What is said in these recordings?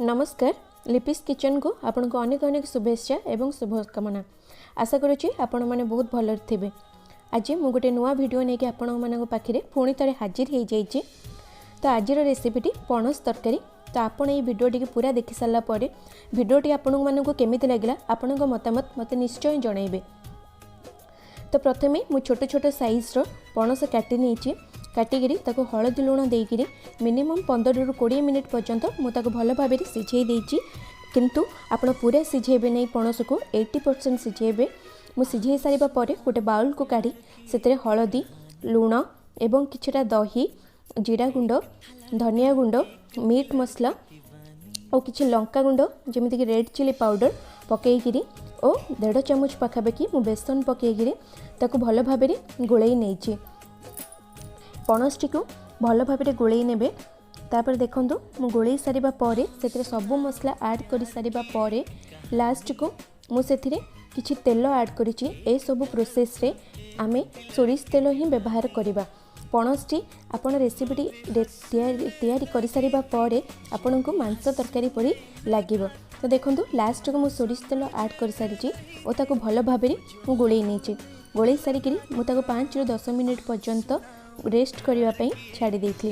नमस्कार Lippes kitchen को आपन को अनेक अनेक शुभेच्छा एवं शुभकामना। आशा करुच्ची आपण मैंने बहुत भल थे। आज मुझे गोटे नुआ वीडियो नहीं कि आपण मान पाखे पुणी थे हाजिर हो जाइए। तो आज रेसिपीटी पणस तरकारी। तो आपड़ ये भिडियो पूरा देखि सारापर भिडियोटी आपण मानक केमी लगे आपण मतामत मत निश्चय जनइबे। तो प्रथमे मु छोट छोट साइज्र पणस काटी नहीं काटिकी ताको हलदी लुण देकर मिनिमम 15 ରୁ 20 मिनिट पर्यंत मुझे भल भाव सिझे देची। किंतु आपण पूरा सिझेबे नहीं पणस को 80% सिझेबे। मु सिझे सारिबा परे गोटे बाउल को काढ़ी से हलदी लुण एवं किछटा दही जीरा गुंड धनिया गुंड मीट मसला और किछि लंका गुंड जमिति कि रेड चिली पाउडर पकईकरी और 1.5 चामच पाखापाखि मु बेसन पकईकरी ताको भल भाव गोलई नहीं पणसटी को भल भाव गोलई ने। तापर देखंतु मु गोलई सारिबा परे सेतिरे सब मसला ऐड करि सारिबा परे लास्ट को मु सेतिरे किछि तेल ऐड करिछि। ए सब प्रोसेस रे आमे सोरिष तेल ही व्यवहार करिबा। पणसटी आपण रेसिपीटी तैयारी करि सारिबा परे आपण को मांस तरकारी परि लागिबो। तो देखंतु लास्ट को मु सोरिष तेल ऐड करि सारिछि और ताको भल भाव मु गोलई नेछि। गोलई सारिकरी मु ताको 5 ରୁ 10 मिनिट पर्यंत रेस्ट करने छाड़ी देती।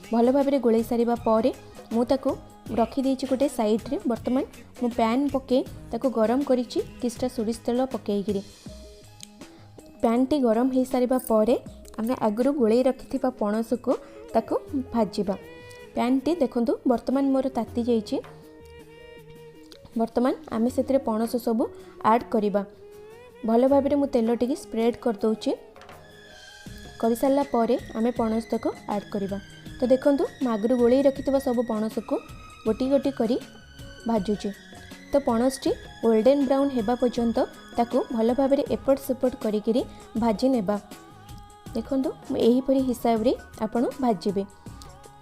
भल भाव गोलई सारिबा परे मु ताको रखी देछि गोटे साइड रे। वर्तमान मु पैन पके ताको गरम करिछि किछटा सोरिष तेल पकेइकरी पैन टी गरम हो सारिबा परे आमे आगरु गोलई रखिथिबा पणस को ताको भाजिबा। पैन टी देखंतु वर्तमान मोर ताती जाइछि। वर्तमान आमे सेतिरे पणस सब ऐड करिबा। भल भाव मु तेल टिके स्प्रेड कर दउछि। कर सारा पर आम पणस तक ऐड करवा। तो देखो आगु गोलई रखि सब पणस को गोटी गोटी करी भाजुची। तो पणसटी गोल्डन ब्राउन हेबा पर्यंत ताकू भल भाव एपट सेपट करी भाजी नेबा। देखो यहीपरि हिसाब रे आपण भाजिबे।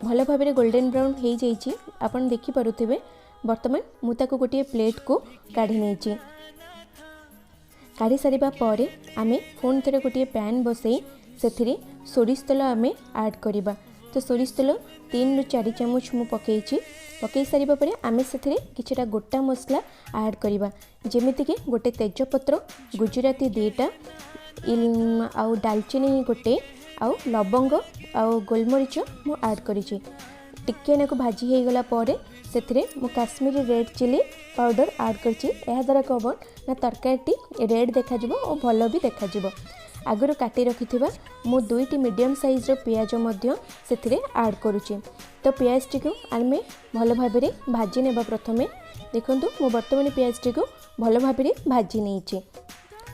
भल भाव गोल्डन ब्राउन हो जाइए आपण देखि पारुथिबे। वर्तमान मु ताकू गोटे प्लेट को काढ़ी नेछि। काढ़ी सारिबा परे आमे फोन थरे गोटे पैन बसई से सोरिष तेल आम ऐड करवा। तो सोरिष तेल 3 ରୁ 4 चामच मु पकई सारिबा परे आमे सेथिरे किछटा गोटा मसला ऐड करवा। जेमिति कि गोटे तेजपत्र गुजराती 2टा आउ दालचीनी गोटे आउ लवंग आउ गोलमरीच मु ऐड करिछि। टिके नाको भाजी हो गला परे सेथिरे मु Kashmiri red chilli powder add करछि। एहा द्वारा कब ना तरकारीटी रेड देखा जिवो और भल भी देखा जिवो। आगुरी काटी रखिथिबा मु 2टी मीडियम साइज रो पियाज मध्य सेथिरे ऐड करूछि। तो पियाजटी को आमे भल भाव भाजी नेबा। प्रथमे देखंतु मु वर्तमान पियाजटी को भल भाव भाजी नेछि।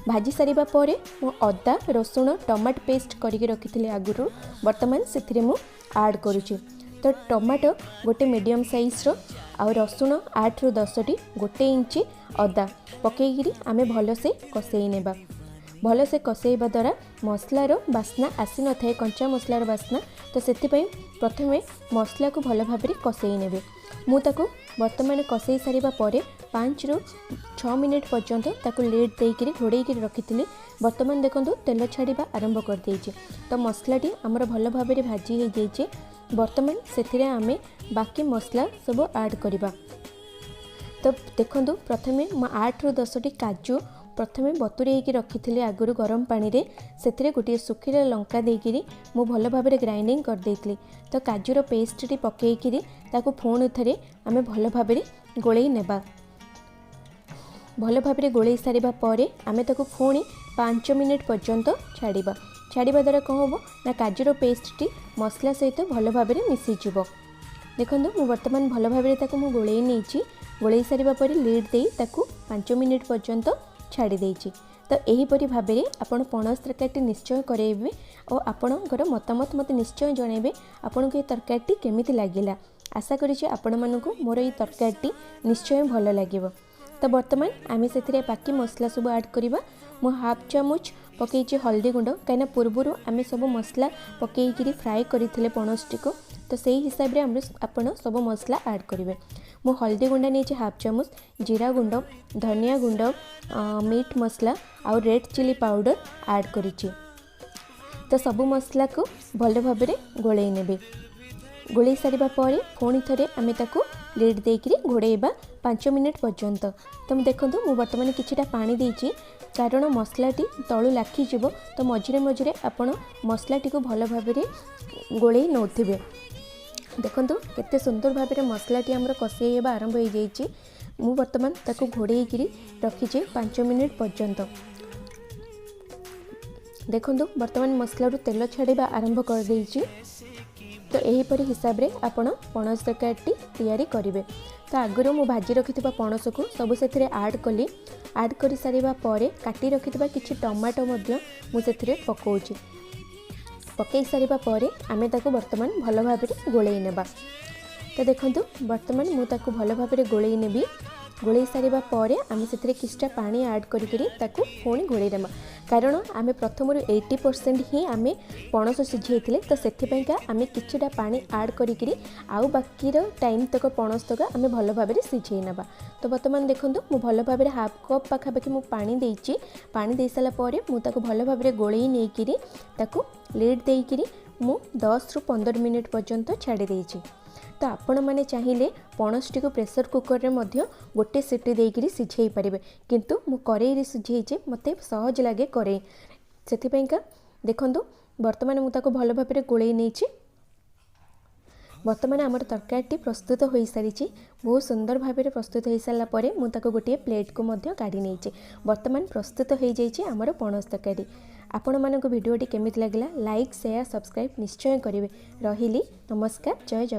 भाजी सारिबा परे मु अदा रसुण टमाटो पेस्ट करके रखिथिले आगुरु वर्तमान सेथिरे मु ऐड करूछि। तो टमाटो गोटे मीडियम साइज रो आ रसुण 8 ରୁ 10ଟି गोटे इंची अदा पकईकरी आमे भल से कसेई नेबा। भल से कसेଇବା द्वारा मसलार बास्ना आसी न थाए कंचा मसलार बास्ना। तो सेतिपई प्रथमे मसला को भल भाव कसेई नेबे। मु ताको वर्तमान कसेई सारिबा परे 5 ରୁ 6 मिनिट पर्यंत ताको लीड देइकरी घोड़ेइकरी रखिथिली। वर्तमान देखंतु तेल छाड़िबा आरंभ कर देइछि। तो मसलाटी हमर भल भाव भाजी हो जाइछि। वर्तमान सेथिरे आमे बाकी मसला सब ऐड करिबा। तो देखंतु प्रथमे 8 ରୁ 10ଟି काजू प्रथमे बतुरेई रखी आगुरी गरम पानी रे सेथिरे गोटे सुखिला लंका देइकरी मु भल भाव ग्राइंडिंग कर देइतली। तो काजूर पेस्टटी पकईकरी ताको फोन थरे आमे भल भाव गोलई नेबा। भल भाव गोलई सारिबा परे आमे ताको फोनी 5 मिनिट पर्यंत छाड़िबा। छाड़िबा द्वारा कौन हम ना काजूर पेस्टटी मसला सहित भल भाव मिसीजिवो। देखंतु मु वर्तमान भल भाव ताको मु गोलई नेछि। गोलई सारिबा परे लीड देई ताको 5 मिनिट पर्यंत छाड़ी देइछि। तो एहीपरि भाव आपण पणस तरकारी निश्चय करेबे और आपणकर मतामत मत निश्चय जनइबे आपन को ये तरकारी केमिति लागिला। आशा करिछि आपण मानकु मोर ये तरकारी निश्चय भल लागिबो। तो वर्तमान आमे सेथिरे बाकी मसला सब ऐड करिबा। मु हाफ चामच पकईछि हल्दी गुंड कहीं पूर्वर आमे सब मसला पकईकरी फ्राए करथिले पणसटी को। तो सही हिसाब रे हमरे आपण सब मसला ऐड करिवे। मु हल्दी गुंडा नहीं हाफ चामच जीरा गुंड धनिया गुंड मीट मसला आउ रेड चिली पाउडर ऐड करिछि। तो सब मसला को भल भाव गोलई नेबे। गोले सारिबा परे पुणी थरे आमे ताकू लिड देकरी घोड़ेबा 5 मिनिट पर्यंत। तो देखंतु मु वर्तमान किछिटा पानी देइछि कारण मसलाटी तळु लाखी जिवो, तो मझिरे मझिरे आपण मसलाटी को भल भाबरे गोले नौथिबे। देखंतु केते सुंदर भाबरे मसलाटी हमर कषेइबा आरंभ हो जाइछि। मु वर्तमान ताकू घोड़ेइकरी रखिछि 5 मिनिट पर्यंत। देखंतु वर्तमान मसला तेल छाड़िबा आरंभ कर देइछि। तो एहीपरि हिसाब रे आपण पणस तरकारीटी तैयारी करिवे। तो आगुरु मु भाजी रखिथिबा पणस को सब सेथिरे ऐड कली। ऐड करि सारिबा परे काटी रखिथिबा किछि टमाटो मध्य मु सेथिरे पकोउछि। पकई सारिबा परे आमे ताकू वर्तमान भल भाबरे गोळेई नेबा। तो देखंतु वर्तमान मु ताकू भल भाबरे गोळेई नेबी। गोळेई सारिबा परे आमे सेथिरे किछटा पानी ऐड करिकरी ताकू पुणी गोळेई नेबा कारण आमे प्रथमरु 80% ही आमे पणस सिझेइथिले। तो सेथिपैका आमे किछटा पानी ऐड करिकरी आउ बाकीर टाइम तक पणस तक आमे भल भाबरे सिझेई नेबा। तो वर्तमान देखंतु मु भल भाबरे हाफ कप पाखापाखि मु पानी देइछि। पानी देइ साला परे मु ताकू भल भाबरे गोळेई नेइकिरी ताकू लिड देइकिरी मु 10 रु 15 मिनिट पर्यंत छाड़ी देइछि। तो आपण माने चाहिए पणसटी को प्रेशर कुकर रे मध्य गोटे सीटी देइकिरी सिझेई परिबे, किंतु मु करेई रे सिझेइछि मते सहज लागे करेई सेथिपैका। देखंतु वर्तमान मु ताको भल भाबरे गोळेई नेइछि। वर्तमान आमर तरकारीटी प्रस्तुत हो सारी बहुत सुंदर भाव में प्रस्तुत हो सारा पर मुझे गोटे प्लेट को मध्य काढ़ी नहीं। वर्तमान प्रस्तुत हो जाइए आमर पणस तरकारी। आपण मानक वीडियोटी केमिति लागला लाइक शेयर सब्सक्राइब निश्चय करेंगे। रही नमस्कार, जय जगन्नाथ।